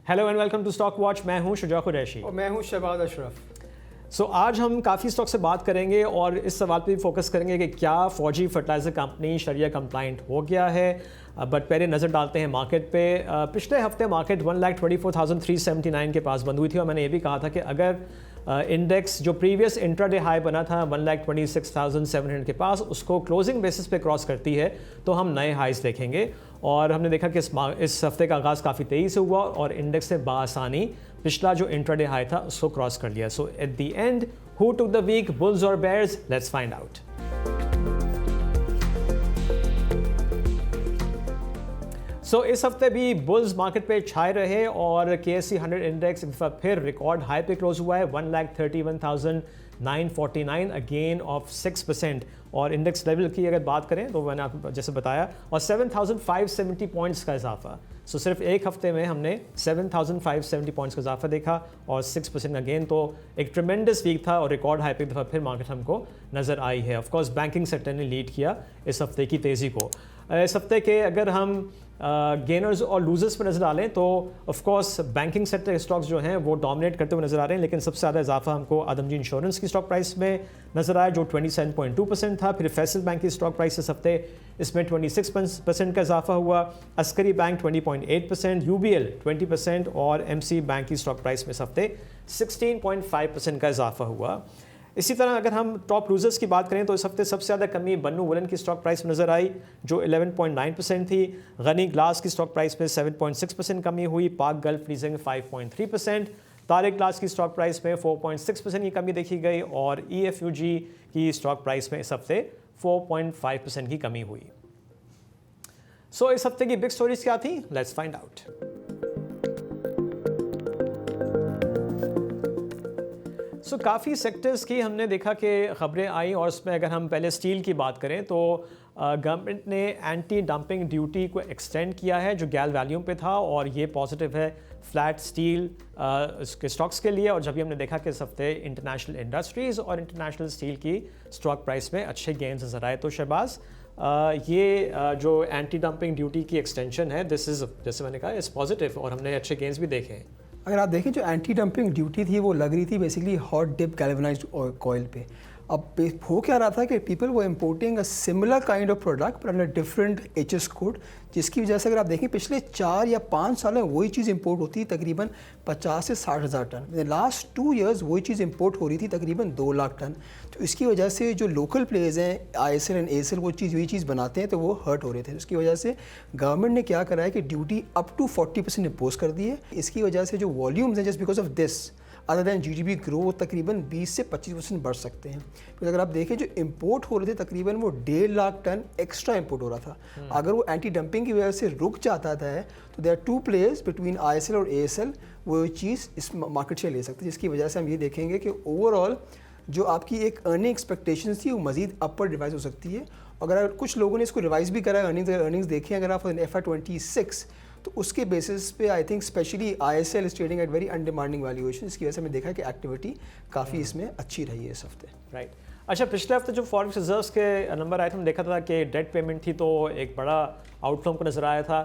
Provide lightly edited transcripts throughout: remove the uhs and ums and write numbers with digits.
Hello and welcome to stock watch. मैं हूं शुजा कुरैशी और मैं हूं शहबाज अशरफ। आज हम काफ़ी स्टॉक से बात करेंगे और इस सवाल पे भी फोकस करेंगे कि क्या फौजी फर्टिलाइज़र कंपनी शरिया कंप्लाइंट हो गया है। बट पहले नज़र डालते हैं मार्केट पे। पिछले हफ्ते मार्केट 1,24,379 के पास बंद हुई थी और मैंने ये भी कहा था कि अगर इंडेक्स जो प्रीवियस इंट्राडे हाई बना था 1,26,700 के पास, उसको क्लोजिंग बेसिस पे क्रॉस करती है तो हम नए हाइस देखेंगे। और हमने देखा कि इस हफ्ते का आगाज़ काफ़ी तेज़ी से हुआ और इंडेक्स ने बासानी पिछला जो इंट्राडे हाई था उसको क्रॉस कर लिया। So at the end who took the week, bulls और बेयर्स? Let's find out. इस हफ्ते भी बुल्स मार्केट पे छाए रहे और KSE 100 इंडेक्स एक दफ़ा फिर रिकॉर्ड हाई पे क्लोज हुआ है 1,31,949, अ गेन ऑफ 6%। और इंडेक्स लेवल की अगर बात करें तो मैंने आपको जैसे बताया, और 7,570 पॉइंट्स का इजाफा। सिर्फ एक हफ्ते में हमने 7,570 पॉइंट्स का इजाफा देखा और 6% का गेन। तो एक ट्रिमेंडस वीक था और रिकॉर्ड हाई पे एक दफ़ा फिर मार्केट हमको नज़र आई है। ऑफकोर्स बैंकिंग सेक्टर ने लीड किया इस हफ्ते की तेज़ी को। इस हफ्ते के अगर हम गेनर्स और लूजर्स पर नज़र डालें तो ऑफकोर्स बैंकिंग सेक्टर के स्टॉक्स जो हैं वो डोमिनेट करते हुए नज़र आ रहे हैं, लेकिन सबसे ज़्यादा इजाफा हमको आदमजी इंश्योरेंस की स्टॉक प्राइस में नज़र आया जो 27.2% था। फिर फैसल बैंक की स्टॉक प्राइस इस हफ्ते इसमें 26% का इजाफा हुआ। अस्करी बैंक 20.8%, UBL 20% और MC बैंक की स्टॉक प्राइस में इस हफ्ते 16.5% का इजाफा हुआ। इसी तरह अगर हम टॉप लूजर्स की बात करें तो इस हफ्ते सबसे ज़्यादा कमी बन्नू वुलन की स्टॉक प्राइस में नज़र आई जो 11.9% थी। गनी ग्लास की स्टॉक प्राइस में 7.6% कमी हुई। पाक गल्फ लीजिंग 5.3%। तारिक ग्लास की स्टॉक प्राइस में 4.6% की कमी देखी गई और EFUG की स्टॉक प्राइस में इस हफ्ते 4.5% की कमी हुई। इस हफ्ते की बिग स्टोरीज क्या थी? Let's find out. काफ़ी सेक्टर्स की हमने देखा कि ख़बरें आई और उसमें अगर हम पहले स्टील की बात करें तो गवर्नमेंट ने एंटी डंपिंग ड्यूटी को एक्सटेंड किया है जो गैल वैल्यूम पे था और ये पॉजिटिव है फ्लैट स्टील के स्टॉक्स के लिए। और जब भी हमने देखा कि इस हफ्ते इंटरनेशनल इंडस्ट्रीज़ और इंटरनेशनल स्टील की स्टॉक प्राइस में अच्छे गेंस नजर आए। तो शहबाज, ये जो एंटी डंपिंग ड्यूटी की एक्सटेंशन है, दिस इज़, जैसे मैंने कहा, इज़ पॉजिटिव और हमने अच्छे गेंस भी देखे हैं। अगर आप देखें जो एंटी डंपिंग ड्यूटी थी वो लग रही थी basically hot dip galvanized coil पे। अब हो क्या रहा था कि पीपल वो importing a similar kind of product पर अंडर डिफरेंट HS कोड, जिसकी वजह से अगर आप देखें पिछले 4 या 5 साल में वही चीज़ इंपोर्ट होती है तकरीबन 50 से 60 हज़ार टन। लास्ट 2 इयर्स वही चीज़ इंपोर्ट हो रही थी तकरीबन 2 लाख टन। तो इसकी वजह से जो लोकल प्लेयर्स हैं ISL एंड ASL वो यही चीज़ बनाते हैं तो वो हर्ट हो रहे थे। उसकी वजह से गवर्नमेंट ने क्या करा है कि ड्यूटी अप टू 40% इम्पोज कर दी है। इसकी वजह से जो वॉल्यूम्स हैं just because of this other than GDP growth तकरीबन 20 से 25% बढ़ सकते हैं। फिर अगर आप देखें जो इंपोर्ट हो रहे थे तकरीबन वो 1.5 लाख टन एक्स्ट्रा इंपोर्ट हो रहा था। अगर वो एंटी डंपिंग की वजह से रुक जाता है तो there are 2 players between ISL और ASL वो चीज़ इस मार्केट से ले सकते हैं, जिसकी वजह से हम ये देखेंगे कि ओवरऑल जो आपकी एक अर्निंग एक्सपेक्टेशंस थी वो मज़ीद अपर रिवाइज हो सकती है। अगर कुछ लोगों ने इसको रिवाइज भी करा है, अर्निंग्स देखें अगर आप FY26 तो उसके बेसिस पे I think specially ISL is trading at very undemanding valuation. इसकी वजह से हमने देखा कि एक्टिविटी काफ़ी इसमें अच्छी रही है इस हफ्ते। राइट। अच्छा, पिछले हफ्ते जो फॉरेक्स रिजर्व्स के नंबर आए थे, हमने देखा था कि डेट पेमेंट थी तो एक बड़ा आउटफ्लो को नज़र आया था।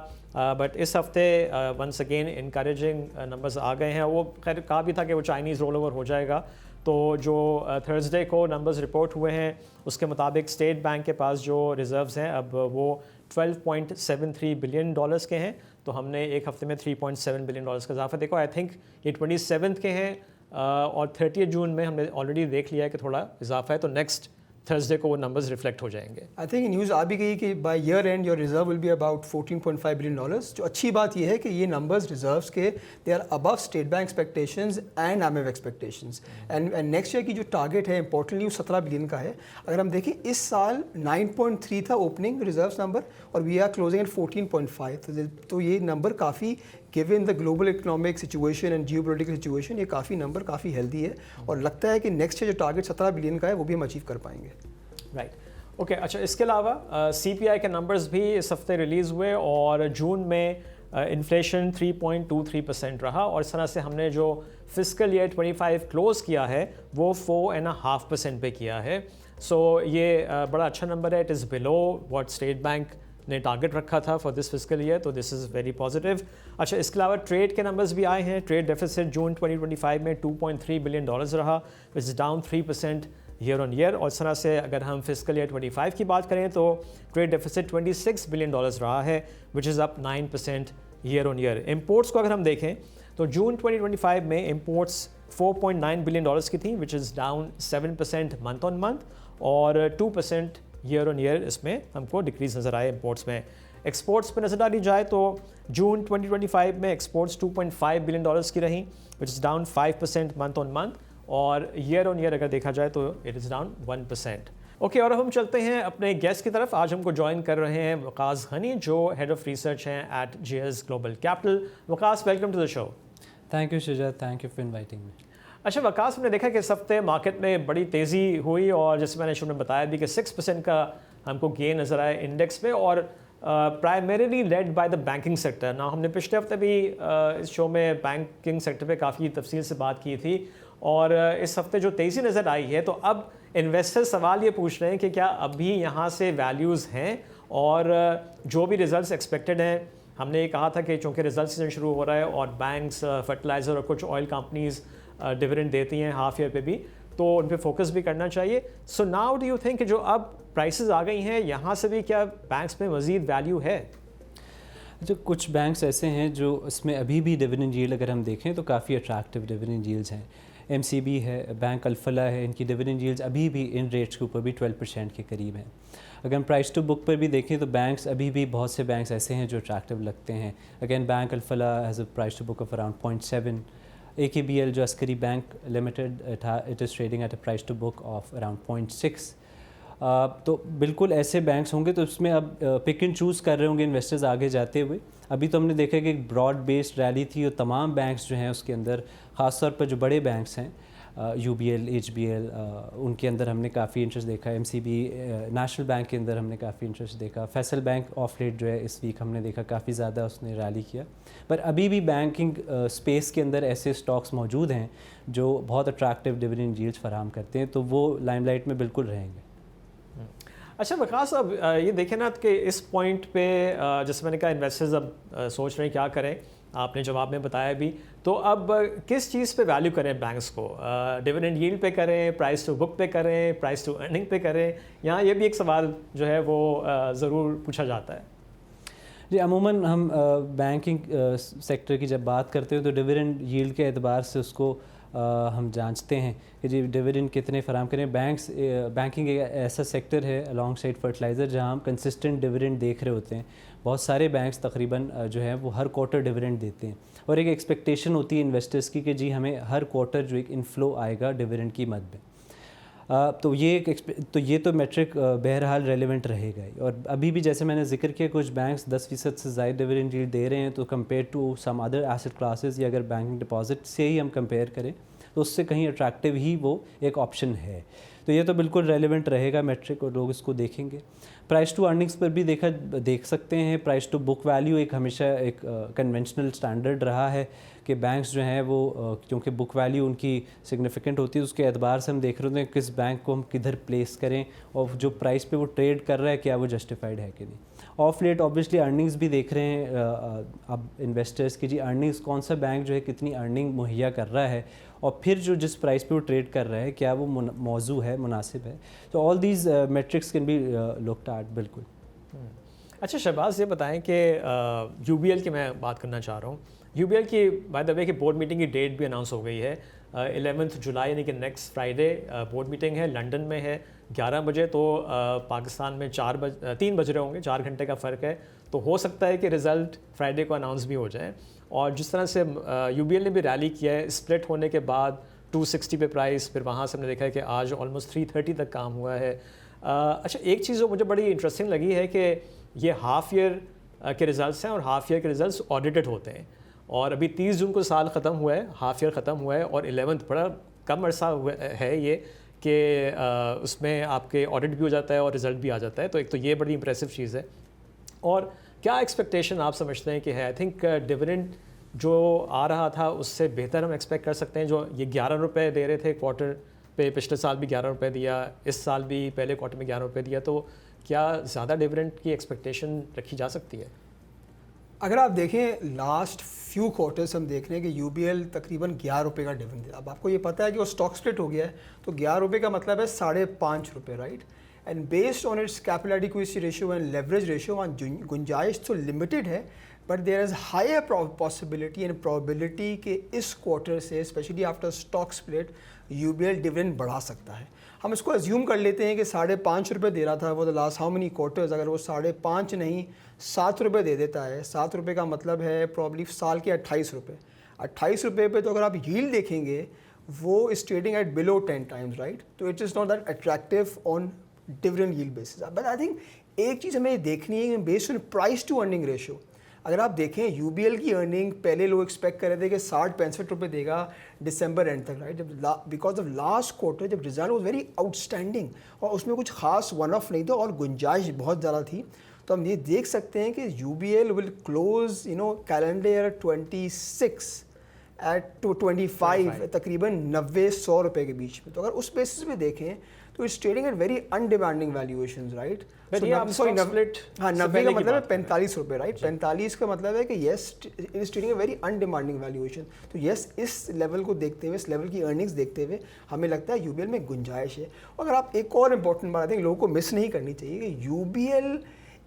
बट इस हफ्ते वंस अगेन इनकरेजिंग नंबर्स आ गए हैं। वो खैर कहा भी था कि वो चाइनीज़ रोल ओवर हो जाएगा। तो जो थर्सडे को नंबर्स रिपोर्ट हुए हैं उसके मुताबिक स्टेट बैंक के पास जो रिजर्व्स हैं अब वो $12.73 बिलियन के हैं। तो हमने एक हफ्ते में $3.7 बिलियन का इजाफा देखा। आई थिंक ये 27 के हैं और 30 जून में हमने ऑलरेडी देख लिया है कि थोड़ा इजाफा है, तो नेक्स्ट थर्सडे को वो नंबर्स रिफ्लेक्ट हो जाएंगे। आई थिंक न्यूज़ आ भी गई कि by year and your reserve will be about $14.5 billion. जो अच्छी बात यह है कि ये नंबर्स रिजर्व्स के they are above State Bank expectations and IMF expectations. And next year की जो टारगेट है इंपॉर्टेंटली वो 17 बिलियन का है। अगर हम देखें इस साल 9.3 था ओपनिंग रिजर्व्स नंबर और वी आर क्लोजिंग एट 14.5। तो ये नंबर काफ़ी given the global economic situation and geopolitical situation ये काफ़ी नंबर काफ़ी हेल्दी है और लगता है कि नेक्स्ट ईयर जो टारगेट 17 बिलियन का है वो भी हम अचीव कर पाएंगे। Right, okay. अच्छा, इसके अलावा CPI के नंबर्स भी इस हफ्ते रिलीज़ हुए और जून में इन्फ्लेशन 3.23% रहा और इस तरह से हमने जो फिस्कल ईयर 25 क्लोज किया है वो 4.5% पे किया है। ये बड़ा अच्छा नंबर है। It is below what state bank ने टारगेट रखा था फॉर दिस फिस्कल ईयर, तो दिस इज़ वेरी पॉजिटिव। अच्छा, इसके अलावा ट्रेड के नंबर्स भी आए हैं। ट्रेड डेफिसिट जून 2025 में $2.3 बिलियन रहा, which is down 3% year on year. और इस तरह से अगर हम फिस्कल ईयर 25 की बात करें तो ट्रेड डेफिसिट $26 बिलियन रहा है, which is up 9% year on year. Imports को अगर हम देखें तो जून 2025 में इम्पोर्ट्स $4.9 बिलियन की थी, which is down 7% month on month और 2% ईयर ऑन ईयर इसमें हमको डिक्रीज नज़र आए इम्पोर्ट्स में। एक्सपोर्ट्स पर नज़र डाली जाए तो जून 2025 में एक्सपोर्ट्स $2.5 बिलियन की रहीं, which is down 5% month on month और ईयर ऑन ईयर अगर देखा जाए तो इट इज़ डाउन 1%। ओके, और अब हम चलते हैं अपने गेस्ट की तरफ। आज हमको ज्वाइन कर रहे हैं वकास गनी, जो हेड ऑफ रिसर्च हैं at JS Global Capital. Waqas, welcome to the show. Thank you Shujaat, thank you for inviting me. अच्छा वकास, हमने देखा कि इस हफ्ते मार्केट में बड़ी तेज़ी हुई और जैसे मैंने शुरू में बताया भी कि 6% का हमको गेन नज़र आया इंडेक्स में और primarily led by the banking sector ना। हमने पिछले हफ्ते भी इस शो में बैंकिंग सेक्टर पे काफ़ी तफसील से बात की थी और इस हफ्ते जो तेज़ी नज़र आई है, तो अब इन्वेस्टर सवाल ये पूछ रहे हैं कि क्या अभी यहाँ से वैल्यूज़ हैं और जो भी रिजल्ट्स एक्सपेक्टेड हैं, हमने ये कहा था कि चूँकि रिजल्ट सीजन शुरू हो रहा है और बैंक्स, फर्टिलाइज़र और कुछ ऑयल कंपनीज़ डिविडेंड देती हैं हाफ ईयर पे भी, तो उन पे फोकस भी करना चाहिए। So now do you think कि जो अब प्राइसेस आ गई हैं, यहाँ से भी क्या बैंक्स में मज़ीद वैल्यू है? जो कुछ बैंक्स ऐसे हैं जो इसमें अभी भी डिविडेंड यील्ड अगर हम देखें तो काफ़ी अट्रैक्टिव डिविडेंड यील्ड्स हैं। MCB है, बैंक अल्फला है, इनकी डिविडेंड यील्ड्स अभी भी इन रेट्स के ऊपर भी 12% के करीब हैं। अगर हम प्राइस टू बुक पर भी देखें तो बैंक्स अभी भी बहुत से बैंक्स ऐसे हैं जो अट्रैक्टिव लगते हैं। Again Bank Alfalah has a price to book of around 0.7। AKBL जो Askari Bank Limited it is trading at a price to book of around 0.6। तो बिल्कुल ऐसे बैंक्स होंगे तो उसमें अब पिक एंड चूज़ कर रहे होंगे इन्वेस्टर्स आगे जाते हुए। अभी तो हमने देखा कि एक ब्रॉड बेस्ड रैली थी और तमाम बैंक्स जो हैं उसके अंदर, ख़ासतौर पर जो बड़े बैंक्स हैं UBL, HBL, उनके अंदर हमने काफ़ी इंटरेस्ट देखा। MCB, नेशनल बैंक के अंदर हमने काफ़ी इंटरेस्ट देखा। फैसल बैंक ऑफ लेट जो है इस वीक हमने देखा काफ़ी ज़्यादा उसने रैली किया। पर अभी भी बैंकिंग स्पेस के अंदर ऐसे स्टॉक्स मौजूद हैं जो बहुत अट्रैक्टिव डिविडेंड यील्ड्स फराहम करते हैं, तो वो लाइमलाइट में बिल्कुल रहेंगे। अच्छा वकास, अब ये देखें ना कि इस पॉइंट पे जैसे मैंने कहा इन्वेस्टर्स अब सोच रहे हैं क्या करें, आपने जवाब में बताया भी, तो अब किस चीज़ पे वैल्यू करें बैंक्स को? डिविडेंड यील्ड पे करें, प्राइस टू बुक पे करें, प्राइस टू अर्निंग पे करें? यहाँ ये भी एक सवाल जो है वो ज़रूर पूछा जाता है। जी, अमूमन हम बैंकिंग सेक्टर की जब बात करते हैं तो डिविडेंड यील्ड के एतबार से उसको हम जांचते हैं कि जी डिविडेंड कितने फराहम करें। बैंकिंग एक ऐसा सेक्टर है अलॉन्ग साइड फर्टिलाइज़र जहां हम कंसिस्टेंट डिविडेंड देख रहे होते हैं। बहुत सारे बैंक्स तकरीबन जो है वो हर क्वार्टर डिविडेंड देते हैं और एक एक्सपेक्टेशन होती है इन्वेस्टर्स की कि जी हमें हर क्वार्टर जो एक इनफ्लो आएगा डिविडेंड की मद में। तो ये तो मेट्रिक बहरहाल रेलेवेंट रहेगा ही। और अभी भी जैसे मैंने जिक्र किया कुछ बैंक्स 10% से ज़ायद डिविडेंड यील्ड दे रहे हैं, तो compare to some other asset classes या अगर बैंकिंग डिपॉजिट से ही हम कंपेयर करें तो उससे कहीं अट्रैक्टिव ही वो एक ऑप्शन है। तो ये तो बिल्कुल रेलेवेंट रहेगा मेट्रिक और लोग इसको देखेंगे। प्राइस टू अर्निंग्स पर भी देख सकते हैं। प्राइस टू बुक वैल्यू एक हमेशा एक कन्वेंशनल स्टैंडर्ड रहा है कि बैंक्स जो हैं वो क्योंकि बुक वैल्यू उनकी सिग्निफिकेंट होती है, उसके एतबार से हम देख रहे होते हैं किस बैंक को हम किधर प्लेस करें और जो प्राइस पे वो ट्रेड कर रहा है क्या वो जस्टिफाइड है कि नहीं। ऑफ लेट ऑब्वियसली अर्निंग्स भी देख रहे हैं अब इन्वेस्टर्स की, जी अर्निंग्स कौन सा बैंक जो है कितनी अर्निंग मुहैया कर रहा है और फिर जो जिस प्राइस पे वो ट्रेड कर रहा है क्या वो मौजू है, मुनासिब है। तो all these matrix can be looked at. बिल्कुल। अच्छा शहबाज, ये बताएं कि UBL की मैं बात करना चाह रहा हूँ। UBL की बाय द वे कि बोर्ड मीटिंग की डेट भी अनाउंस हो गई है। 11 जुलाई यानी कि नेक्स्ट फ्राइडे बोर्ड मीटिंग है, लंदन में है 11 बजे, तो पाकिस्तान में 3 बज रहे होंगे, 4 घंटे का फ़र्क है। तो हो सकता है कि रिज़ल्ट फ्राइडे को अनाउंस भी हो जाए। और जिस तरह से UBL ने भी रैली किया है, स्प्लिट होने के बाद 260 पे प्राइस, फिर वहाँ से हमने देखा है कि आज ऑलमोस्ट 330 तक काम हुआ है। अच्छा, एक चीज़ जो मुझे बड़ी इंटरेस्टिंग लगी है कि ये हाफ़ ईयर के रिज़ल्ट्स हैं और हाफ़ ईयर के रिज़ल्ट्स ऑडिटेड होते हैं और अभी 30 जून को साल ख़त्म हुआ है, हाफ़ ईयर ख़त्म हुआ है और 11th बड़ा कम अरसा हुआ है ये कि उसमें आपके ऑडिट भी हो जाता है और रिज़ल्ट भी आ जाता है। तो एक तो ये बड़ी इंप्रेसिव चीज़ है। और क्या एक्सपेक्टेशन आप समझते हैं कि है? आई थिंक डिविडेंड जो आ रहा था उससे बेहतर हम एक्सपेक्ट कर सकते हैं। जो ये 11 रुपये दे रहे थे क्वार्टर पे पिछले साल भी 11 रुपये दिया, इस साल भी पहले क्वार्टर में 11 रुपये दिया, तो क्या ज़्यादा डिविडेंड की एक्सपेक्टेशन रखी जा सकती है? अगर आप देखें लास्ट फ्यू क्वार्टर्स हम देख रहे हैं कि यूबीएल तकरीबन 11 रुपये का डिविडेंड दिया। अब आपको ये पता है कि वो स्टॉक स्प्लिट हो गया है, तो 11 रुपये का मतलब है 5.5 रुपये, right. And based on its capital adequacy ratio and leverage ratio, वहाँ गुंजाइश तो लिमिटेड है, but there is higher possibility and probability कि इस क्वार्टर से specially after stock split UBL dividend बढ़ा सकता है। हम इसको अज्यूम कर लेते हैं कि 5.5 रुपये दे रहा था वो the last how many quarters, अगर वो 5.5 नहीं 7 रुपये दे देता है, 7 रुपये का मतलब है प्रॉब्ली साल के 28 रुपये। 28 रुपये पे तो अगर आप यील्ड देखेंगे वो is trading at below 10 times, right. तो it is not that attractive on dividend yield basis. But I think एक चीज़ हमें देखनी है based on price to earning ratio. अगर आप देखें यूबीएल की अर्निंग पहले लोग एक्सपेक्ट कर रहे थे कि 60-65 रुपये देगा दिसंबर एंड तक, राइट। जब बिकॉज ऑफ लास्ट क्वार्टर जब रिजल्ट वाज वेरी आउटस्टैंडिंग और उसमें कुछ खास वन ऑफ नहीं था और गुंजाइश बहुत ज़्यादा थी, तो हम ये देख सकते हैं कि UBL will close calendar year 26 at 25 तकरीबन 90-100 रुपये के बीच में। तो अगर उस बेसिस पे देखें तो it's trading at very undemanding valuations, right. Sorry, हाँ, 90 का मतलब है 45 रुपये, राइट। 45 का मतलब है कि yes it is trading a very undemanding valuation. तो येस इस लेवल को देखते हुए, इस लेवल की अर्निंग्स देखते हुए हमें लगता है यूबीएल में गुंजाइश है। अगर आप एक और इंपॉर्टेंट बात है लोगों को मिस नहीं करनी चाहिए कि UBL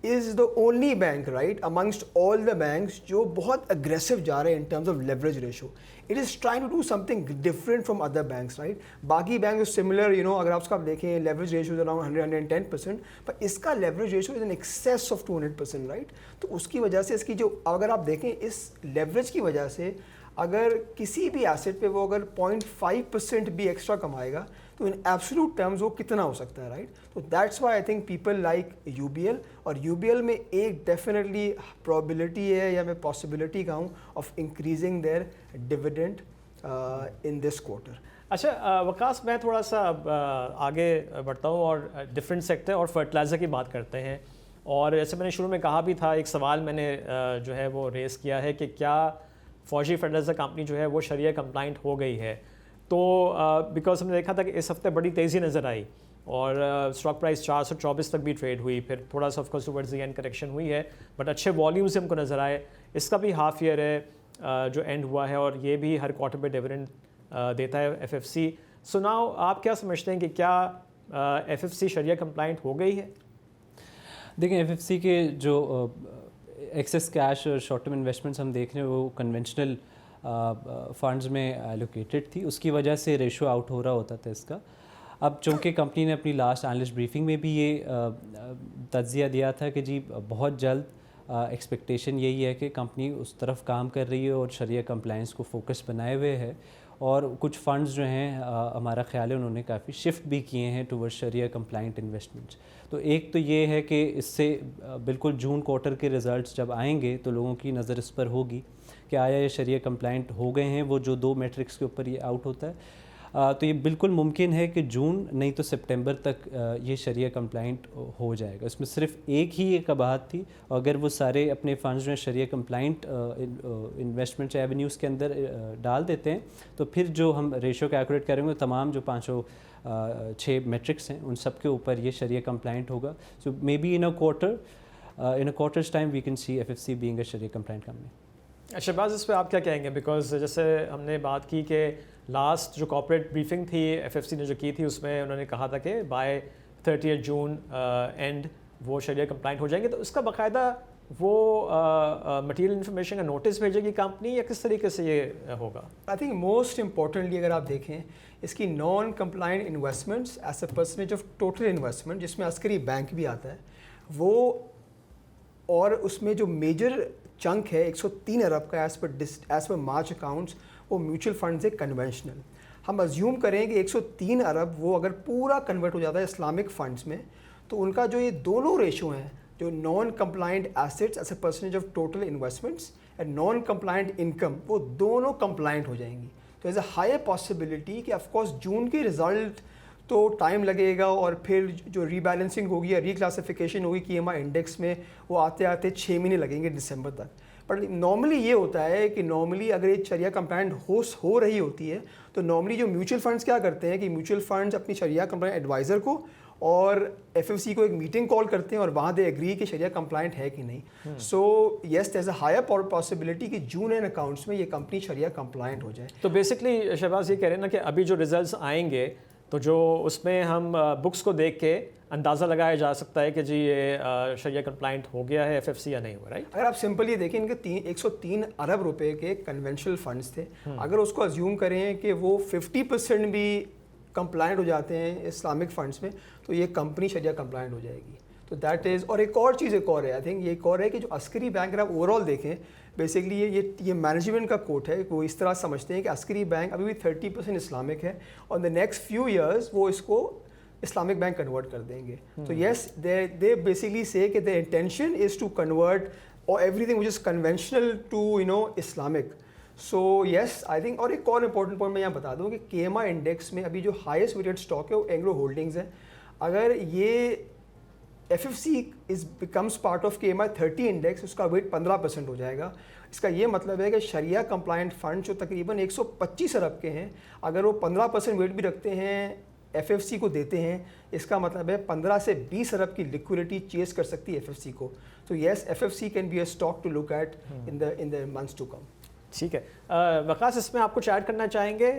is the only bank, right, amongst all the banks जो बहुत aggressive जा रहे हैं in terms of leverage ratio. It is trying to do something different from other banks, right? बाकी banks similar, अगर आप उसका देखें leverage ratio is around 100-110%, पर इसका leverage ratio is in excess of 200%, right? तो उसकी वजह से इसकी जो, अगर आप देखें इस leverage की वजह से अगर किसी भी एसेट पे वो अगर 0.5% भी एक्स्ट्रा कमाएगा तो इन एब्सोल्यूट टर्म्स वो कितना हो सकता है, राइट। तो that's why I think people like UBL. और यूबीएल में एक डेफिनेटली प्रोबेबिलिटी है या मैं पॉसिबिलिटी कहूँ of increasing there dividend in this quarter. अच्छा वकास, मैं थोड़ा सा आगे बढ़ता हूँ और डिफरेंट सेक्टर और फर्टिलाइज़र की बात करते हैं। और जैसे मैंने शुरू में कहा भी था, एक सवाल मैंने जो है वो रेस किया है कि क्या फौजी फर्टिलाइज़र कंपनी जो है वो शरिया कंप्लाइंट हो गई है। तो बिकॉज हमने देखा था कि इस हफ्ते बड़ी तेज़ी नज़र आई और स्टॉक प्राइस 424 तक भी ट्रेड हुई, फिर थोड़ा सा of course towards the end correction हुई है, बट अच्छे वॉल्यूम्स हमको नज़र आए। इसका भी हाफ ईयर है जो एंड हुआ है और ये भी हर क्वार्टर पे डिविडेंड देता है एफएफसी। सो नाउ आप क्या समझते हैं कि क्या एफएफसी शरिया कंप्लाइंट हो गई है? देखिए, एफएफसी के जो एक्सेस कैश और शॉर्ट टर्म इन्वेस्टमेंट्स हम देख रहे हैं वो कन्वेंशनल फंड्स में एलोकेटेड थी, उसकी वजह से रेशो आउट हो रहा होता था इसका। अब चूँकि कंपनी ने अपनी लास्ट एनालिस्ट ब्रीफिंग में भी ये तज्जिया दिया था कि जी बहुत जल्द एक्सपेक्टेशन यही है कि कंपनी उस तरफ काम कर रही है और शरिया कंप्लायंस को फोकस बनाए हुए है, और कुछ फंड्स जो हैं हमारा ख्याल है उन्होंने काफ़ी शिफ्ट भी किए हैं टुवर्ड शरिया कंप्लाइंट इन्वेस्टमेंट्स। तो एक तो ये है कि इससे बिल्कुल जून क्वार्टर के रिज़ल्ट्स जब आएंगे तो लोगों की नज़र इस पर होगी कि आया ये शरिया कंप्लाइंट हो गए हैं, वो जो 2 मैट्रिक्स के ऊपर ये आउट होता है। तो ये बिल्कुल मुमकिन है कि जून नहीं तो सितंबर तक ये शरिया कंप्लाइंट हो जाएगा। इसमें सिर्फ एक ही एक कबाहत थी, और अगर वो सारे अपने फंड्स जो शरिया कंप्लाइंट इन्वेस्टमेंट एवेन्यूज़ के अंदर डाल देते हैं तो फिर जो हम रेशो कैलकुलेट करेंगे तमाम जो 6 मैट्रिक्स हैं उन सब के ऊपर ये शरिया कंप्लाइंट होगा। So may be in a quarter's time we can see FFC being a sharia compliant company. Shahbaz, इस पर आप क्या कहेंगे? बिकॉज जैसे हमने बात की कि लास्ट जो कॉर्पोरेट ब्रीफिंग थी एफएफसी ने जो की थी उसमें उन्होंने कहा था कि बाय 30 जून एंड वो शरिया कंप्लाइंट हो जाएंगे, तो उसका बाकायदा वो मटेरियल इन्फॉर्मेशन का नोटिस भेजेगी कंपनी या किस तरीके से ये होगा? आई थिंक मोस्ट इम्पॉर्टेंटली अगर आप देखें इसकी non compliant investments as a percentage of total investment, जिसमें अस्करी बैंक भी आता है वो, और उसमें जो मेजर चंक है 103 अरब का एज पर मार्च अकाउंट्स, वो म्यूचुअल फंड से कन्वेंशनल। हम अज्यूम करें कि 103 अरब वो अगर पूरा कन्वर्ट हो जाता है इस्लामिक फंड्स में, तो उनका जो ये दोनों रेशो हैं, जो non compliant assets as a percentage of total investments and non compliant income, वो दोनों कंप्लाइंट हो जाएंगी। तो एज अ हायर पॉसिबिलिटी कि ऑफकोर्स जून के रिजल्ट तो टाइम लगेगा और फिर जो रीबैलेंसिंग होगी या रीक्लासिफिकेशन होगी कीएमआई इंडेक्स में, वो आते आते 6 महीने लगेंगे दिसंबर तक। बट नॉर्मली ये होता है कि नॉर्मली अगर ये शरिया कंप्लाइंट हो रही होती है तो नॉर्मली जो म्यूचुअल फंड्स क्या करते हैं कि म्यूचुअल फंड्स अपनी शरिया कंप्लाइंट एडवाइज़र को और एफएफसी को एक मीटिंग कॉल करते हैं और वहाँ दे एग्री कि शरिया कंप्लाइंट है कि नहीं। So yes there is a higher possibility कि जून एंड अकाउंट्स में ये कंपनी शरिया कंप्लाइंट हो जाए। तो बेसिकली शहबाज ये कह रहे हैं ना कि अभी जो रिजल्ट्स आएंगे तो जो उसमें हम बुक्स को देख के अंदाज़ा लगाया जा सकता है कि जी ये शरिया कंप्लाइंट हो गया है एफएफसी या नहीं हुआ, राइट? अगर आप सिंपल ये देखें इनके 103 अरब रुपए के कन्वेंशनल फंड्स थे, अगर उसको अज्यूम करें कि वो 50% भी कंप्लाइंट हो जाते हैं इस्लामिक फंड्स में तो ये कंपनी शरिया कंप्लाइंट हो जाएगी। तो दैट इज़, और एक और चीज़ एक और है, आई थिंक ये एक और है कि जो अस्करी बैंक अगर आप ओवरऑल देखें बेसिकली ये मैनेजमेंट का कोट है, वो इस तरह समझते हैं कि अस्करी बैंक अभी भी 30% इस्लामिक है और द नेक्स्ट फ्यू ईयर्स वो इसको इस्लामिक बैंक कन्वर्ट कर देंगे। तो येस दे बेसिकली से कि the intention is to convert और everything which is conventional to Islamic. So yes I think, और एक और इम्पॉर्टेंट पॉइंट मैं यहाँ बता दूँ कि KMI इंडेक्स में अभी जो हाईएस्ट वेटेड स्टॉक है वो एंग्लो होल्डिंग्स है। अगर ये FFC becomes part of KMI 30 index, उसका वेट 15% हो जाएगा। इसका ये मतलब है कि शरिया कंप्लाइंट फंड जो तकरीबन 125 अरब के हैं, अगर वो 15% वेट भी रखते हैं FFC को देते हैं, इसका मतलब है 15 से 20 अरब की लिक्विडिटी चेस कर सकती है FFC को। तो yes FFC can be a stock to look at in the months to come. ठीक है, वकास इसमें आप कुछ ऐड करना चाहेंगे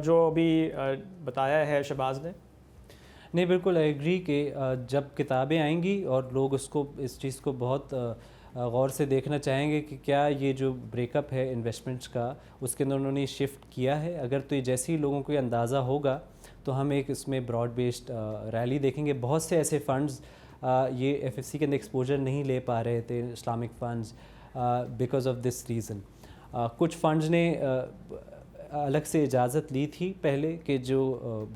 जो अभी बताया है शहबाज ने? नहीं, बिल्कुल आई एग्री कि जब किताबें आएंगी और लोग उसको इस चीज़ को बहुत गौर से देखना चाहेंगे कि क्या ये जो ब्रेकअप है इन्वेस्टमेंट्स का उसके अंदर उन्होंने शिफ्ट किया है। अगर तो ये जैसे ही लोगों को ये अंदाज़ा होगा तो हम एक इसमें ब्रॉड बेस्ड रैली देखेंगे। बहुत से ऐसे फ़ंड्स ये FFC के अंदर एक्सपोजर नहीं ले पा रहे थे, Islamic funds, because of this reason. कुछ फ़ंड्स ने अलग से इजाज़त ली थी पहले कि जो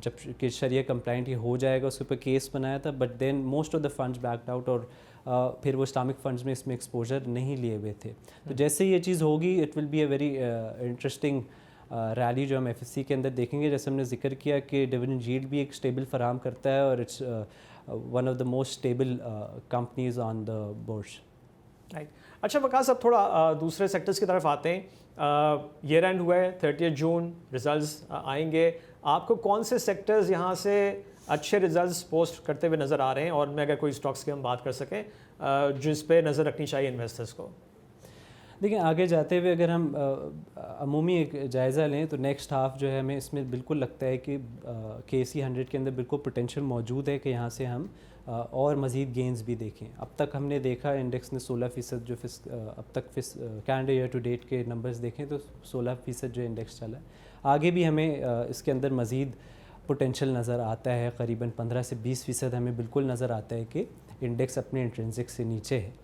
जब कि शरिया कंप्लाइंट ये हो जाएगा उसके ऊपर केस बनाया था, but then most of the funds backed out और फिर वो इस्लामिक फंड्स में इसमें एक्सपोजर नहीं लिए हुए थे। तो जैसे ये चीज़ होगी it will be a very interesting rally जो हम FFC के अंदर देखेंगे। जैसे हमने जिक्र किया कि डिविडेंड यील्ड भी एक स्टेबल फराम करता है और it's one of the most stable companies on the board. Right. अच्छा वकास, अब थोड़ा दूसरे सेक्टर्स की तरफ आते हैं। ईयर एंड हुआ है, 30 जून रिजल्ट्स आएंगे। आपको कौन से सेक्टर्स यहाँ से अच्छे रिजल्ट्स पोस्ट करते हुए नज़र आ रहे हैं, और मैं अगर कोई स्टॉक्स की हम बात कर सकें जिस पे नज़र रखनी चाहिए इन्वेस्टर्स को? देखिए, आगे जाते हुए अगर हम अमूमी एक जायज़ा लें तो नेक्स्ट हाफ जो है हमें इसमें बिल्कुल लगता है कि KSE 100 के अंदर बिल्कुल पोटेंशियल मौजूद है कि यहाँ से हम और मज़ीद गेंस भी देखें। अब तक हमने देखा इंडेक्स ने 16% जो अब तक कैलेंडर ईयर टू डेट के नंबर्स देखें तो 16% जो इंडेक्स चला है। आगे भी हमें इसके अंदर मज़ीद पोटेंशियल नज़र आता है, करीबन 15 से 20% हमें बिल्कुल नज़र आता है कि इंडेक्स अपने इंट्रिंसिक से नीचे है।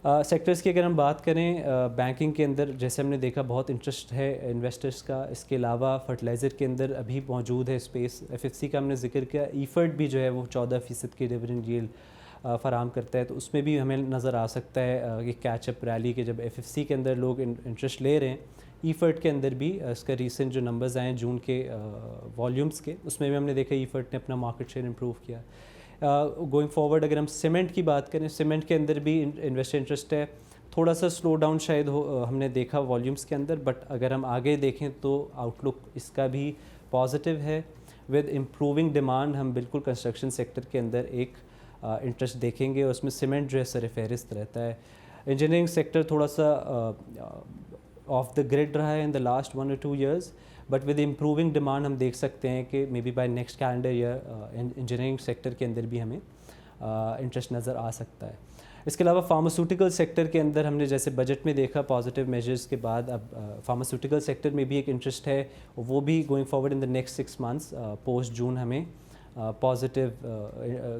सेक्टर्स की अगर हम बात करें, बैंकिंग के अंदर जैसे हमने देखा बहुत इंटरेस्ट है इन्वेस्टर्स का। इसके अलावा फर्टिलाइज़र के अंदर अभी मौजूद है स्पेस। FFC का हमने जिक्र किया। ईफर्ट भी जो है वो 14% की डिविडेंड यील्ड फराम करता है, तो उसमें भी हमें नज़र आ सकता है कि कैचअप रैली के जब FFC के अंदर लोग इंटरेस्ट ले रहे हैं, ईफर्ट के अंदर भी इसका रीसेंट जो नंबर्स आए जून के वॉल्यूम्स के, उसमें भी हमने देखा ईफर्ट ने अपना मार्केट शेयर इम्प्रूव किया। गोइंग फॉरवर्ड अगर हम सीमेंट की बात करें, सीमेंट के अंदर भी इन्वेस्टर इंटरेस्ट है। थोड़ा सा स्लो डाउन शायद हमने देखा वॉल्यूम्स के अंदर, बट अगर हम आगे देखें तो आउटलुक इसका भी पॉजिटिव है। विद इम्प्रूविंग डिमांड हम बिल्कुल कंस्ट्रक्शन सेक्टर के अंदर एक इंटरेस्ट देखेंगे और उसमें सीमेंट जो है सर फहरिस्त रहता है। इंजीनियरिंग सेक्टर थोड़ा सा ऑफ द ग्रिड रहा है in the last 1 or 2 years, but with improving demand हम देख सकते हैं कि maybe by next calendar year engineering sector के अंदर भी हमें इंटरेस्ट नज़र आ सकता है। इसके अलावा फार्मास्यूटिकल सेक्टर के अंदर हमने जैसे बजट में देखा पॉजिटिव मेजर्स के बाद अब फार्मास्यूटिकल सेक्टर में भी एक इंटरेस्ट है, वो भी going forward in the next 6 months post June हमें पॉजिटिव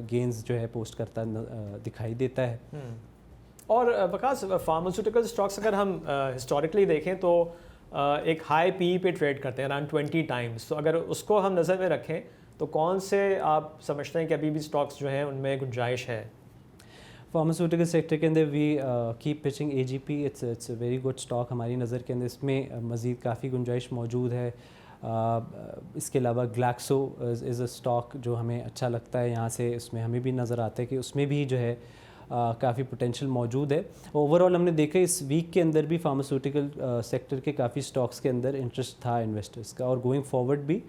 गेंस जो है पोस्ट करता दिखाई देता है। और वकास, फार्मास्यूटिकल स्टॉक्स अगर हम हिस्टोरिकली देखें तो एक हाई PE पे ट्रेड करते हैं अराउंड 20 times। तो अगर उसको हम नज़र में रखें तो कौन से आप समझते हैं कि अभी भी स्टॉक्स जो हैं उनमें गुंजाइश है? फार्मास्यूटिकल सेक्टर के अंदर we keep pitching AGP, it's a very good stock हमारी नज़र के अंदर। इसमें मज़ीद काफ़ी गुंजाइश मौजूद है। इसके अलावा ग्लैक्सो इज़ अ स्टॉक जो हमें अच्छा लगता है यहाँ से। उसमें हमें भी नज़र आता है कि उसमें भी जो है काफ़ी पोटेंशियल मौजूद है। ओवरऑल हमने देखा इस वीक के अंदर भी फार्मास्यूटिकल सेक्टर के काफ़ी स्टॉक्स के अंदर इंटरेस्ट था इन्वेस्टर्स का, और गोइंग फॉरवर्ड भी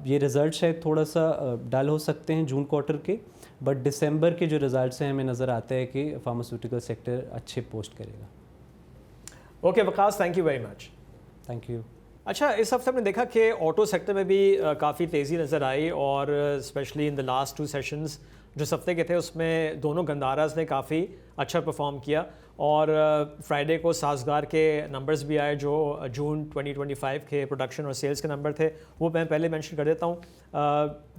ये रिज़ल्ट शायद थोड़ा सा डल हो सकते हैं जून क्वार्टर के, बट दिसंबर के जो रिज़ल्ट्स हैं हमें नज़र आता है कि फार्मास्यूटिकल सेक्टर अच्छे पोस्ट करेगा। Okay Waqas, thank you very much. Thank you. अच्छा, इस हफ्ते हमने देखा कि ऑटो सेक्टर में भी काफ़ी तेज़ी नज़र आई, और specially in the last 2 sessions जो इस हफ्ते के थे उसमें दोनों गंदाराज ने काफ़ी अच्छा परफॉर्म किया, और फ्राइडे को साजगार के नंबर्स भी आए जो जून 2025 के प्रोडक्शन और सेल्स के नंबर थे, वो मैं पहले मेंशन कर देता हूँ।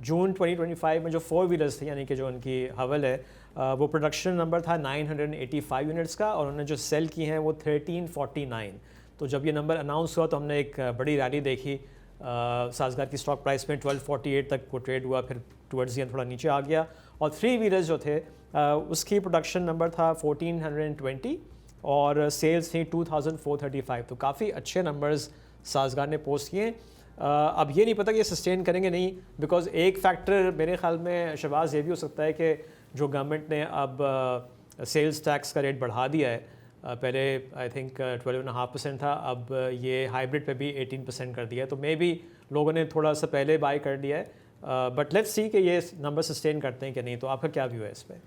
जून 2025 में जो 4 व्हीलर्स थे यानी कि जो उनकी हवल है, वो प्रोडक्शन नंबर था 985 यूनिट्स का, और उन्होंने जो सेल की हैं वो 1349। तो जब ये नंबर अनाउंस हुआ तो हमने एक बड़ी रैली देखी, साजगार की स्टॉक प्राइस में 1248 तक वो ट्रेड हुआ, फिर टुवर्ड्स थोड़ा नीचे आ गया। और 3 व्हीलर्स जो थे उसकी प्रोडक्शन नंबर था 1420 और सेल्स थी 2435। तो काफ़ी अच्छे नंबर्स साजगार ने पोस्ट किए। अब ये नहीं पता कि ये सस्टेन करेंगे नहीं, बिकॉज एक फैक्टर मेरे ख्याल में शहबाज ये भी हो सकता है कि जो गवर्नमेंट ने अब सेल्स टैक्स का रेट बढ़ा दिया है, पहले आई थिंक 12.5% था, अब ये हाइब्रिड पे भी 18% कर दिया है, तो मे बी लोगों ने थोड़ा सा पहले बाय कर लिया है, बट लेट्स सी कि ये नंबर सस्टेन करते हैं कि नहीं। तो आपका क्या व्यू है इस पर?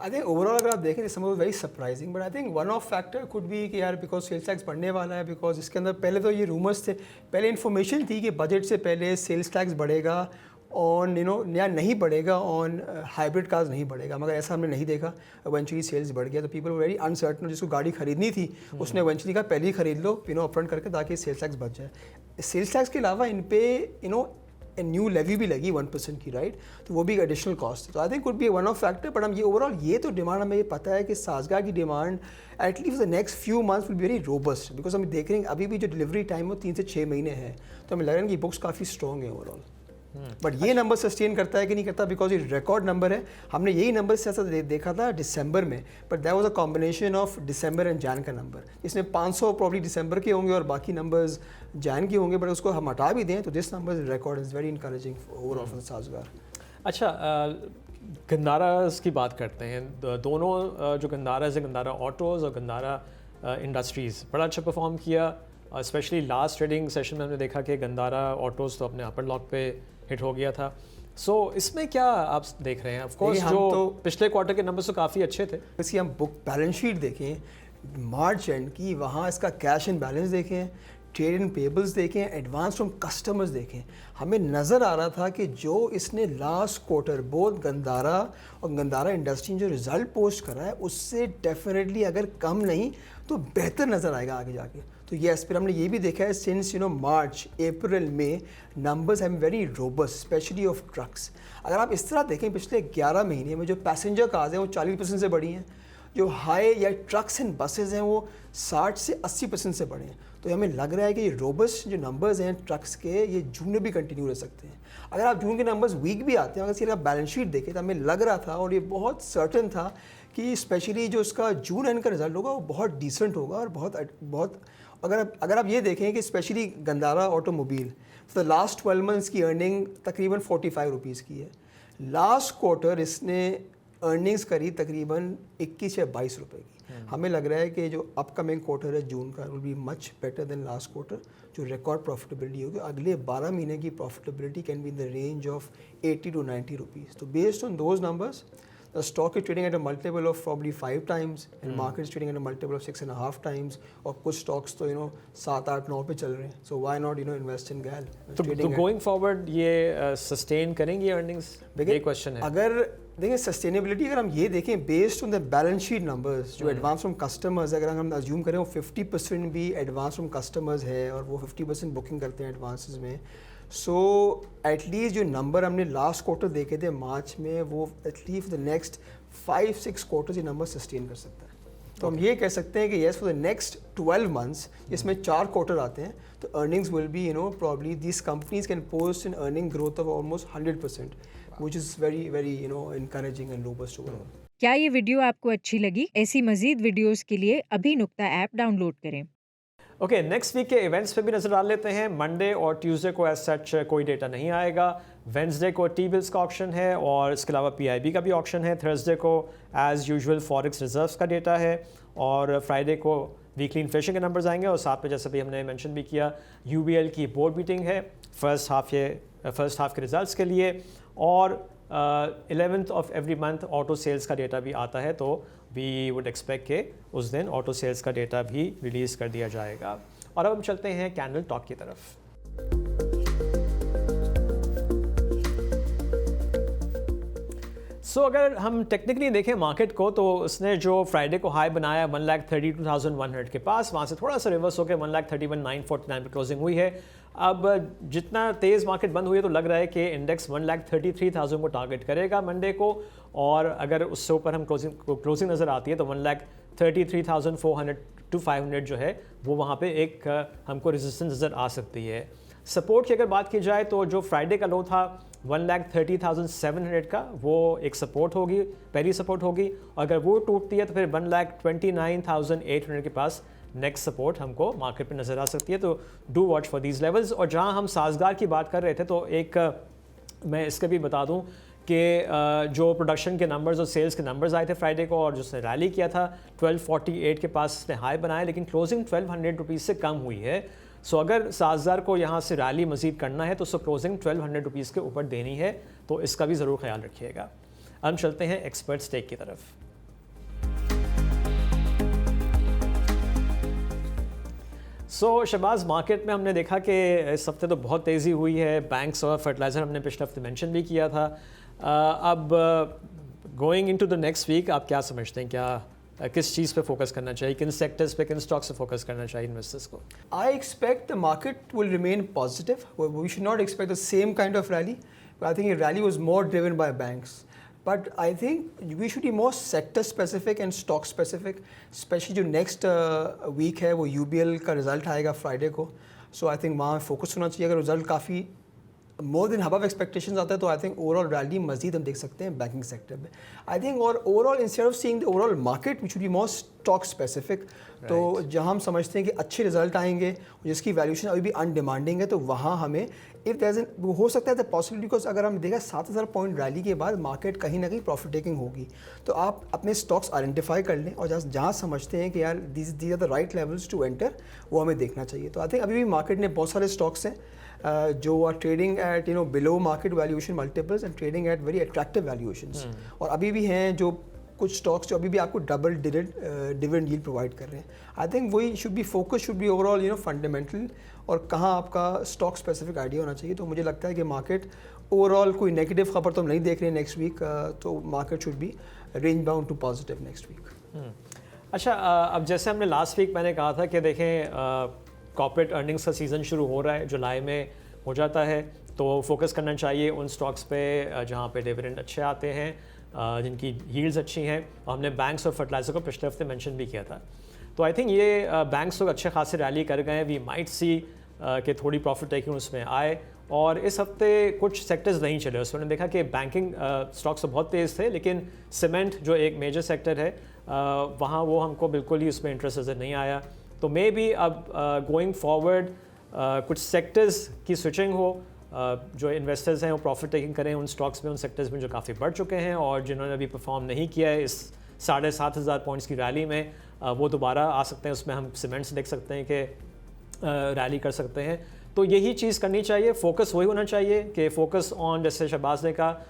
आई थिंक ओवरऑल अगर आप देखें this number very surprising, but I think one of factor could be कि यार बिकॉज सेल्स टैक्स बढ़ने वाला है, बिकॉज इसके अंदर पहले तो ये रूमर्स थे, पहले इन्फॉर्मेशन थी कि बजट से पहले सेल्स टैक्स बढ़ेगा ऑन या नहीं बढ़ेगा ऑन हाइब्रिड कार्स नहीं बढ़ेगा, मगर ऐसा हमने नहीं देखा। इवेंचुअली सेल्स बढ़ गया, तो पीपल वेरी अनसर्टन, जिसको गाड़ी खरीदनी थी उसने इवेंचुअली कहा पहले ही खरीद लो अपफ्रंट करके, ताकि सेल्स टैक्स बच जाए। सेल्स टैक्स के अलावा इन पे न्यू लेवी भी लगी 1% की, राइट, तो वो भी एक एडिशनल कॉस्ट है। तो I think could be one of factor, but हम ये ओवरऑल ये तो डिमांड हमें ये पता है कि साजगार की demand at least the next few months will be very robust, because हम देख रहे हैं अभी भी जो डिलीवरी टाइम है 3 से 6 महीने है, तो हमें लग रहा है कि बुक्स काफ़ी स्ट्रॉन्ग है ओवरऑल। बट ये नंबर सस्टेन करता है कि नहीं करता, बिकॉज ये रिकॉर्ड नंबर है। हमने यही नंबर से ऐसा देखा था दिसंबर में, but that was a combination of December and Jain का नंबर, इसमें 500 प्रॉब्ली दिसंबर के होंगे और बाकी नंबर्स जैन के होंगे, बट उसको हम हटा भी दें तो this number record is very encouraging overall for Sazgar. अच्छा, गंदाराज की बात करते हैं। दोनों जो गंदाराज है, गंदारा ऑटोज़ और गंदारा इंडस्ट्रीज़, बड़ा अच्छा परफॉर्म किया। स्पेशली लास्ट ट्रेडिंग सेशन में हमने देखा कि गंदारा ऑटोज़ तो अपने अपर लॉक पे हिट हो गया था। सो इसमें क्या आप देख रहे हैं? ऑफ कोर्स जो तो पिछले क्वार्टर के नंबर्स तो काफ़ी अच्छे थे। इसकी हम बुक बैलेंस शीट देखें मार्च एंड की, वहाँ इसका कैश एंड बैलेंस देखें, ट्रेड एंड पेबल्स देखें, एडवांस फ्रॉम कस्टमर्स देखें, हमें नज़र आ रहा था कि जो इसने लास्ट क्वार्टर बोथ गंदारा और गंदारा इंडस्ट्री जो रिज़ल्ट पोस्ट करा है उससे डेफिनेटली अगर कम नहीं तो बेहतर नज़र आएगा आगे जाके। तो येस, फिर हमने ये भी देखा है सिंस मार्च अप्रैल में numbers have very robust, specially of trucks. अगर आप इस तरह देखें पिछले 11 महीने में जो पैसेंजर कार्स हैं वो 40% से बढ़ी हैं, जो हाई या ट्रक्स एंड बसेस हैं वो 60 से 80% से बढ़े हैं। तो हमें लग रहा है कि ये रोबस्ट जो नंबर्स हैं ट्रक्स के, ये जून में भी कंटिन्यू रह सकते हैं। अगर आप जून के नंबर्स वीक भी आते हैं, अगर इसकी आप बैलेंस शीट देखें तो हमें लग रहा था और ये बहुत सर्टन था कि स्पेशली जो इसका जून एंड का रिजल्ट होगा वो बहुत डिसेंट होगा और बहुत अगर आप ये देखें कि specially Gandhara automobile for the last 12 months की अर्निंग तकरीबन 45 रुपीज़ की है। लास्ट क्वार्टर इसने अर्निंग्स करी तकरीबन 21 या 22 रुपये की। हमें लग रहा है कि जो अपकमिंग क्वार्टर है जून का will be much better than last quarter, जो रिकॉर्ड प्रॉफिटेबिलिटी होगी। अगले 12 महीने की profitability can be in the range of 80 to 90 rupees. तो based on those numbers the stock is trading at a multiple of probably 5 times and market is trading at a multiple of 6.5 times, और कुछ stocks तो 7, 8, 9 पे चल रहे हैं। So why not invest in GAL? तो going forward ये sustain करेंगी earnings? ये question है। अगर देखिए सस्टेनेबिलिटी अगर हम ये देखें based on the balance sheet numbers जो एडवांस फ्रॉम कस्टमर्स, अगर हम अज्यूम करें वो 50% भी एडवांस फ्रॉम कस्टमर्स है और वो 50% बुकिंग करते हैं एडवांसेस में, सो एटलीस्ट जो नंबर हमने लास्ट क्वार्टर देखे थे मार्च में वो एटलीस्ट द नेक्स्ट 5-6 क्वार्टर्स ये नंबर सस्टेन कर सकता है। तो हम ये कह सकते हैं कि yes for the next 12 months इसमें 4 क्वार्टर आते हैं तो earnings will be probably this companies can post in earning growth of almost 100%, which is very encouraging and robust overall. क्या ये वीडियो आपको अच्छी लगी? ऐसी मजीद वीडियोस के लिए अभी नुक्ता ऐप डाउनलोड करें। ओके, नेक्स्ट वीक के इवेंट्स पे भी नजर डाल लेते हैं। मंडे और ट्यूसडे को एज सच कोई डेटा नहीं आएगा। वेंसडे को टी बिल्स का ऑप्शन है और इसके अलावा PIB का भी ऑप्शन है। थर्सडे को एज़ यूजुअल फॉरेक्स रिजर्व्स का डेटा है और फ्राइडे को वीकली इन्फ्लेशन के नंबर्स आएंगे और साथ में जैसे भी हमने मेंशन भी किया UBL की बोर्ड मीटिंग है फर्स्ट हाफ के रिजल्ट्स के लिए और 11th of every month auto sales का डेटा भी आता है तो वी वुड एक्सपेक्ट के उस दिन ऑटो सेल्स का डेटा भी रिलीज़ कर दिया जाएगा। और अब हम चलते हैं कैंडल टॉक की तरफ। अगर हम टेक्निकली देखें मार्केट को तो उसने जो फ्राइडे को हाई बनाया 1,32,100 के पास, वहाँ से थोड़ा सा रिवर्स होकर 1,31,949 पे क्लोजिंग हुई है। अब जितना तेज़ मार्केट बंद हुई है तो लग रहा है कि इंडेक्स 1,33,000 को टारगेट करेगा मंडे को और अगर उससे ऊपर हम क्लोजिंग नज़र आती है तो 1,33,400 to 500 जो है वो वहाँ पे एक हमको रेजिस्टेंस नज़र आ सकती है। सपोर्ट की अगर बात की जाए तो जो फ्राइडे का लो था 1,30,700 का वो एक सपोर्ट होगी, पहली सपोर्ट होगी और अगर वो टूटती है तो फिर 1,29,800 के पास नेक्स्ट सपोर्ट हमको मार्केट पे नज़र आ सकती है। तो do watch for these levels. और जहाँ हम साजगार की बात कर रहे थे तो एक मैं इसका भी बता दूँ कि जो प्रोडक्शन के नंबर्स और सेल्स के नंबर्स आए थे फ्राइडे को और जिसने रैली किया था 1248 के पास इसने हाई बनाया लेकिन क्लोजिंग 1,200 रुपीज़ से कम हुई है। सो अगर 7,000 को यहाँ से रैली मज़ीद करना है तो उसको क्लोजिंग 1,200 रुपीज़ के ऊपर देनी है तो इसका भी ज़रूर ख्याल रखिएगा। हम चलते हैं एक्सपर्ट स्टेक की तरफ। शहबाज मार्केट में हमने देखा कि इस हफ्ते तो बहुत तेज़ी हुई है, बैंक्स और फर्टिलाइज़र हमने पिछले हफ्ते मेंशन भी किया था। अब going into the next week आप क्या समझते हैं, क्या किस चीज़ पे फोकस करना चाहिए, किन सेक्टर्स पे, किन स्टॉक्स पे फोकस करना चाहिए इन्वेस्टर्स को? I expect the market will remain positive. We should not expect the same kind of rally. But I think the rally was more driven by banks. But I think we should be more sector specific and stock specific. Especially जो next week है वो UBL का result आएगा Friday को. So I think वहाँ focus होना चाहिए। अगर result काफ़ी more than above expectations आता है तो I think overall rally मज़ीद हम देख सकते हैं banking sector में। I think और overall instead of seeing the overall market we should be more stock specific। तो जहाँ हम समझते हैं कि अच्छे रिजल्ट आएंगे जिसकी वैल्यूएशन अभी भी अनडिमांडिंग है तो वहाँ हमें इफ देयर इज हो सकता है पॉसिबिलिटी बिकॉज अगर हम देखा 7,000 पॉइंट रैली के बाद मार्केट कहीं ना कहीं प्रॉफिट टेकिंग होगी तो आप अपने स्टॉक्स आइडेंटिफाई कर लें और जहाँ समझते हैं कि यार these are the right levels to enter वो हमें देखना चाहिए। तो आई थिंक अभी भी मार्केट ने बहुत सारे स्टॉक्स हैं जो are trading at below market valuation multiples and trading at very attractive valuations और अभी भी हैं जो कुछ स्टॉक्स जो अभी भी आपको डबल डिविडेंड यील्ड प्रोवाइड कर रहे हैं। आई थिंक वही should be focus should be overall fundamental और कहाँ आपका स्टॉक स्पेसिफिक आइडिया होना चाहिए। तो मुझे लगता है कि मार्केट ओवरऑल कोई नेगेटिव खबर तो हम नहीं देख रहे हैं नेक्स्ट वीक, तो market should be range bound to positive next week. अच्छा, अब जैसे हमने लास्ट वीक मैंने कहा था कि देखें कॉर्पोरेट अर्निंग्स का सीज़न शुरू हो रहा है, जुलाई में हो जाता है तो फोकस करना चाहिए उन स्टॉक्स पे जहाँ पे डिविडेंड अच्छे आते हैं, जिनकी यील्ड्स अच्छी हैं। और हमने बैंक्स और फर्टिलाइज़र को पिछले हफ्ते मेंशन भी किया था। तो आई थिंक ये बैंक्स लोग अच्छे खासे रैली कर गए हैं, वी माइट सी कि थोड़ी प्रॉफिट टेकिंग उसमें आए। और इस हफ्ते कुछ सेक्टर्स नहीं चले, उसमें हमने देखा कि बैंकिंग स्टॉक्स तो बहुत तेज़ थे लेकिन सीमेंट जो एक मेजर सेक्टर है वहाँ वो हमको बिल्कुल ही उसमें इंटरेस्ट नज़र नहीं आया। तो मे बी अब गोइंग फॉरवर्ड कुछ सेक्टर्स की स्विचिंग हो, जो इन्वेस्टर्स हैं वो प्रॉफिट टेकिंग करें उन स्टॉक्स में, उन सेक्टर्स में जो काफ़ी बढ़ चुके हैं और जिन्होंने अभी परफॉर्म नहीं किया है इस 7,500 पॉइंट्स की रैली में, वो दोबारा आ सकते हैं। उसमें हम सीमेंट्स देख सकते हैं कि रैली कर सकते हैं। तो यही चीज़ करनी चाहिए, फोकस वही होना चाहिए कि फोकस ऑन, जैसे शहबाज ने कहा,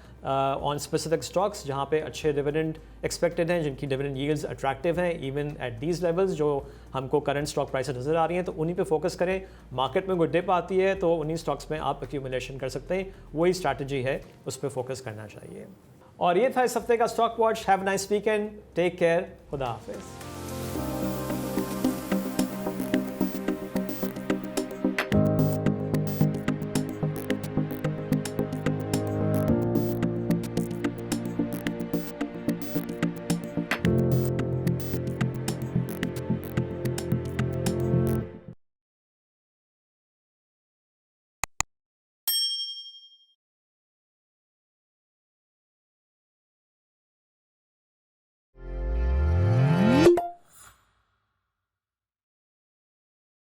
ऑन स्पेसिफिक स्टॉक्स जहाँ पे अच्छे डिविडेंड एक्सपेक्टेड हैं, जिनकी डिविडेंड यील्ड्स अट्रैक्टिव हैं इवन एट दीज लेवल्स जो हमको करंट स्टॉक प्राइसेस नज़र आ रही हैं, तो उन्हीं पे फोकस करें। मार्केट में कोई डिप आती है तो उन्हीं स्टॉक्स में आप एक्यूमुलेशन कर सकते हैं, वही स्ट्रैटेजी है, उस पर फोकस करना चाहिए। और ये था इस हफ्ते का stock watch. Have a nice weekend, take care, खुदा हाफिज़।